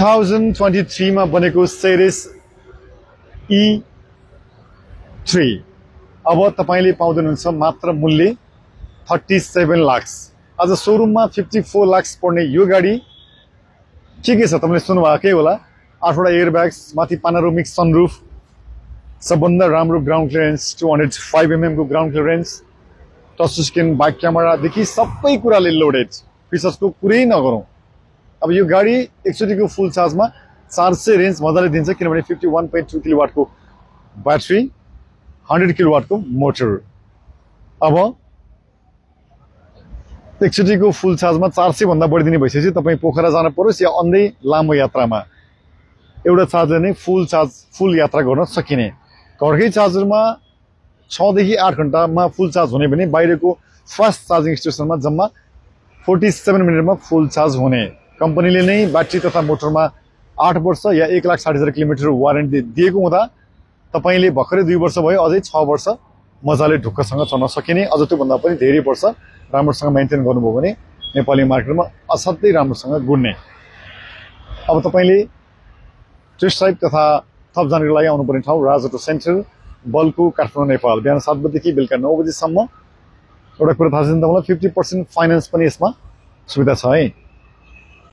2023 मा बनेको सेरिस E3 अब तपाईले पाउँनुहुन्छ मात्र मूल्य 37 लाख। आज शोरूममा 54 लाख पर्ने यो गाडी के छ तपाईले सुन्नुभएकै होला। 8वटा एयरब्याग्स, माथि पानोरामिक सनरूफ, सबभन्दा राम्रो ग्राउन्ड क्लियरेन्स, 205 mm को ground clearance, touch screen back camera देखि सबै कुराले लोडेड। फीचर्सको कुरै नगरौं। अब यो गाडी एकचोटीको फुल चार्जमा 400 रेन्ज मजाले दिन्छ किनभने 51.2 किलोवाट को ब्याट्री, 100 किलोवाट को मोटर। अब एकचोटीको फुल चार्जमा 400 भन्दा बढी दिने भइसकेपछि तपाई पोखरा जान परोस् या अन्य लामो यात्रामा एउटा चार्जर नै फुल यात्रा गर्न सकिने। घरकै चार्जरमा 6 देखि 8 घण्टामा फुल चार्ज हुने भने बाहिरको फास्ट चार्जिङ स्टेसनमा जम्मा 47 मिनेटमा फुल चार्ज हुने। कम्पनीले नै ब्याट्री तथा मोटरमा 8 वर्ष या 1,60,000 किलोमिटर वारेन्टी दिएको हुँदा तपाईले भर्खरै 2 वर्ष भयो, अझै 6 वर्ष मजाले ढुक्कसँग चल्न सकिने। अझ त्यो भन्दा पनि धेरै वर्ष राम्रोसँग मेन्टेन गर्नुभयो भने नेपाली मार्केटमा असाध्यै राम्रोसँग गुड्ने। अब तपाईले टेस्ट ड्राइभ तथा थप जानकारीको लागि आउनुपर्ने ठाउँ राज अटो सेन्टर, बल्कु, काठमाडौँ, नेपाल। बिहान 7 बजेदेखि बेलुका 9 बजेसम्म। एउटा कुरा थाहा छ नि तपाईलाई, 50% फाइनान्स पनि यसमा सुविधा छ है।